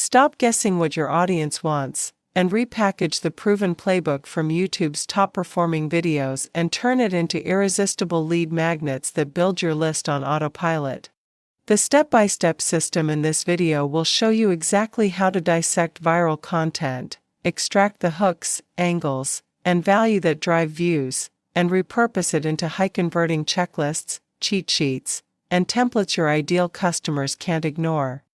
Stop guessing what your audience wants, and repackage the proven playbook from YouTube's top-performing videos and turn it into irresistible lead magnets that build your list on autopilot. The step-by-step system in this video will show you exactly how to dissect viral content, extract the hooks, angles, and value that drive views, and repurpose it into high-converting checklists, cheat sheets, and templates your ideal customers can't ignore.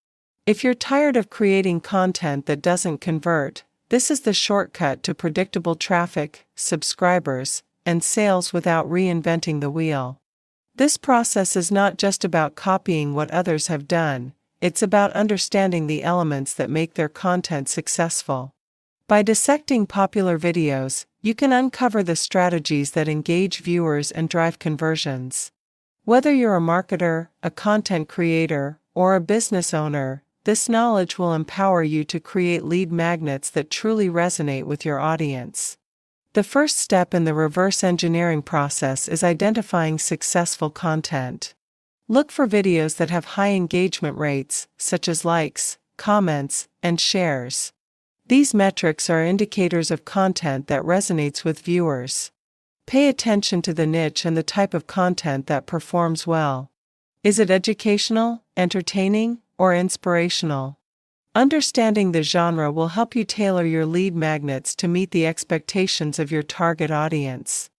If you're tired of creating content that doesn't convert, this is the shortcut to predictable traffic, subscribers, and sales without reinventing the wheel. This process is not just about copying what others have done, it's about understanding the elements that make their content successful. By dissecting popular videos, you can uncover the strategies that engage viewers and drive conversions. Whether you're a marketer, a content creator, or a business owner, this knowledge will empower you to create lead magnets that truly resonate with your audience. The first step in the reverse engineering process is identifying successful content. Look for videos that have high engagement rates, such as likes, comments, and shares. These metrics are indicators of content that resonates with viewers. Pay attention to the niche and the type of content that performs well. Is it educational, entertaining, or inspirational? Understanding the genre will help you tailor your lead magnets to meet the expectations of your target audience.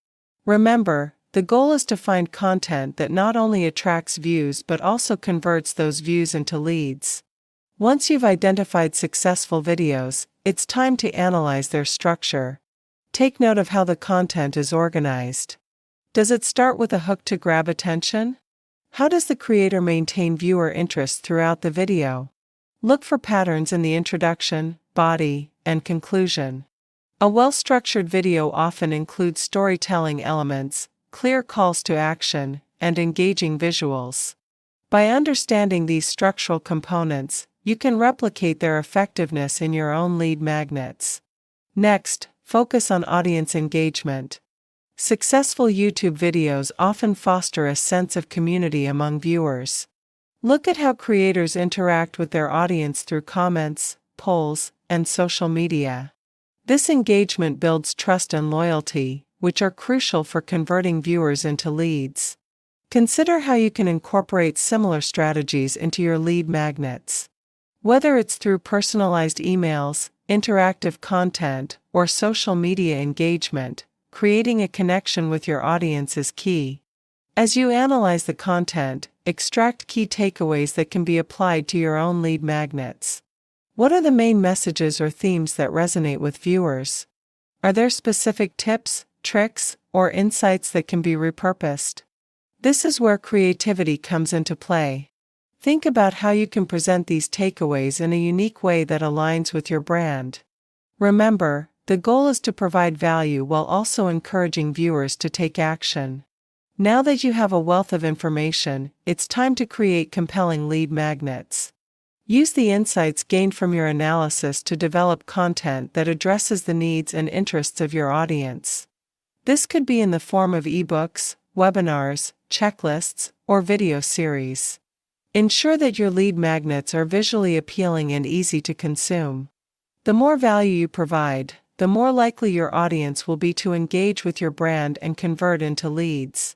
Remember, the goal is to find content that not only attracts views but also converts those views into leads. Once you've identified successful videos, it's time to analyze their structure. Take note of how the content is organized. Does it start with a hook to grab attention? How does the creator maintain viewer interest throughout the video? Look for patterns in the introduction, body, and conclusion. A well-structured video often includes storytelling elements, clear calls to action, and engaging visuals. By understanding these structural components, you can replicate their effectiveness in your own lead magnets. Next, focus on audience engagement. Successful YouTube videos often foster a sense of community among viewers. Look at how creators interact with their audience through comments, polls, and social media. This engagement builds trust and loyalty, which are crucial for converting viewers into leads. Consider how you can incorporate similar strategies into your lead magnets. Whether it's through personalized emails, interactive content, or social media engagement, creating a connection with your audience is key. As you analyze the content, extract key takeaways that can be applied to your own lead magnets. What are the main messages or themes that resonate with viewers? Are there specific tips, tricks, or insights that can be repurposed? This is where creativity comes into play. Think about how you can present these takeaways in a unique way that aligns with your brand. Remember, the goal is to provide value while also encouraging viewers to take action. Now that you have a wealth of information, it's time to create compelling lead magnets. Use the insights gained from your analysis to develop content that addresses the needs and interests of your audience. This could be in the form of ebooks, webinars, checklists, or video series. Ensure that your lead magnets are visually appealing and easy to consume. The more value you provide, the more likely your audience will be to engage with your brand and convert into leads.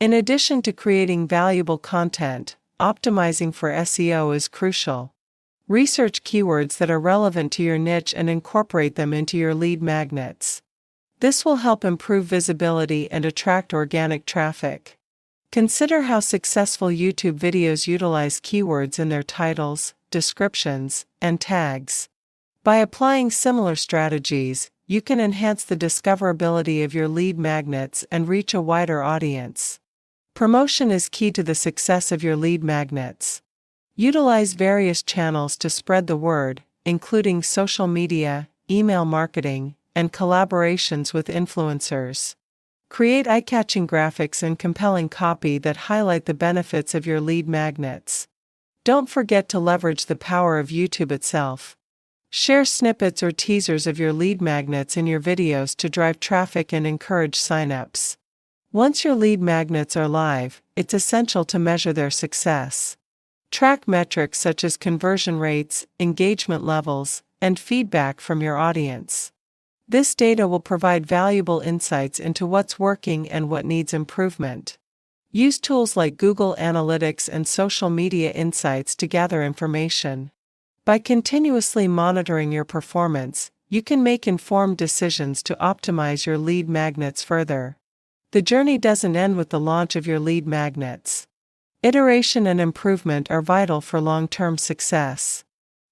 In addition to creating valuable content, optimizing for SEO is crucial. Research keywords that are relevant to your niche and incorporate them into your lead magnets. This will help improve visibility and attract organic traffic. Consider how successful YouTube videos utilize keywords in their titles, descriptions, and tags. By applying similar strategies, you can enhance the discoverability of your lead magnets and reach a wider audience. Promotion is key to the success of your lead magnets. Utilize various channels to spread the word, including social media, email marketing, and collaborations with influencers. Create eye-catching graphics and compelling copy that highlight the benefits of your lead magnets. Don't forget to leverage the power of YouTube itself. Share snippets or teasers of your lead magnets in your videos to drive traffic and encourage signups. Once your lead magnets are live, it's essential to measure their success. Track metrics such as conversion rates, engagement levels, and feedback from your audience. This data will provide valuable insights into what's working and what needs improvement. Use tools like Google Analytics and social media insights to gather information. By continuously monitoring your performance, you can make informed decisions to optimize your lead magnets further. The journey doesn't end with the launch of your lead magnets. Iteration and improvement are vital for long-term success.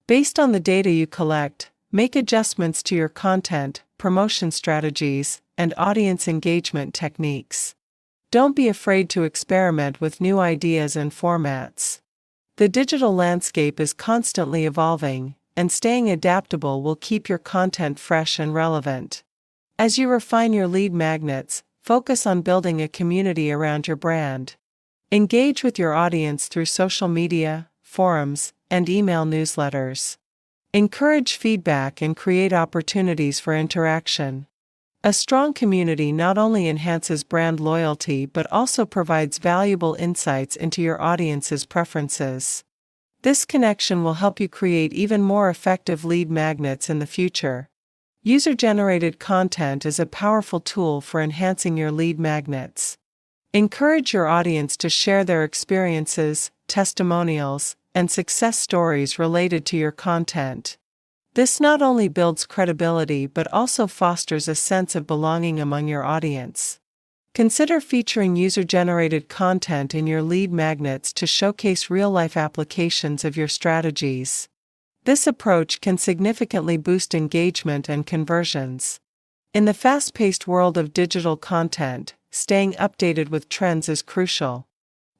Based on the data you collect, make adjustments to your content, promotion strategies, and audience engagement techniques. Don't be afraid to experiment with new ideas and formats. The digital landscape is constantly evolving, and staying adaptable will keep your content fresh and relevant. As you refine your lead magnets, focus on building a community around your brand. Engage with your audience through social media, forums, and email newsletters. Encourage feedback and create opportunities for interaction. A strong community not only enhances brand loyalty but also provides valuable insights into your audience's preferences. This connection will help you create even more effective lead magnets in the future. User-generated content is a powerful tool for enhancing your lead magnets. Encourage your audience to share their experiences, testimonials, and success stories related to your content. This not only builds credibility but also fosters a sense of belonging among your audience. Consider featuring user-generated content in your lead magnets to showcase real-life applications of your strategies. This approach can significantly boost engagement and conversions. In the fast-paced world of digital content, staying updated with trends is crucial.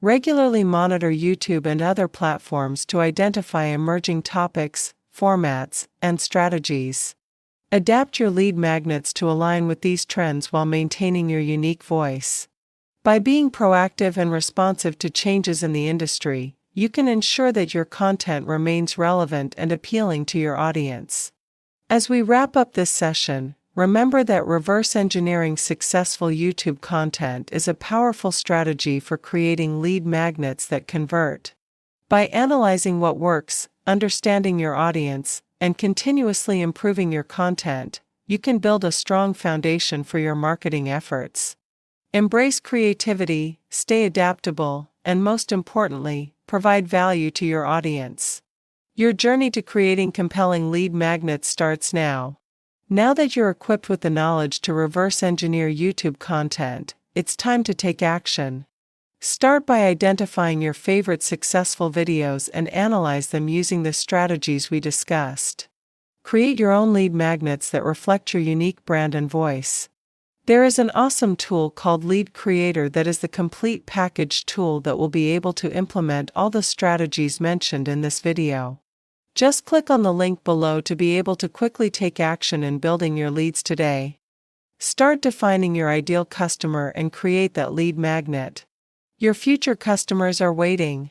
Regularly monitor YouTube and other platforms to identify emerging topics, formats, and strategies. Adapt your lead magnets to align with these trends while maintaining your unique voice. By being proactive and responsive to changes in the industry, you can ensure that your content remains relevant and appealing to your audience. As we wrap up this session, remember that reverse engineering successful YouTube content is a powerful strategy for creating lead magnets that convert. By analyzing what works, understanding your audience, and continuously improving your content, you can build a strong foundation for your marketing efforts. Embrace creativity, stay adaptable, and most importantly, provide value to your audience. Your journey to creating compelling lead magnets starts now. Now that you're equipped with the knowledge to reverse engineer YouTube content, it's time to take action. Start by identifying your favorite successful videos and analyze them using the strategies we discussed. Create your own lead magnets that reflect your unique brand and voice. There is an awesome tool called LeadCreator that is the complete package tool that will be able to implement all the strategies mentioned in this video. Just click on the link below to be able to quickly take action in building your leads today. Start defining your ideal customer and create that lead magnet. Your future customers are waiting.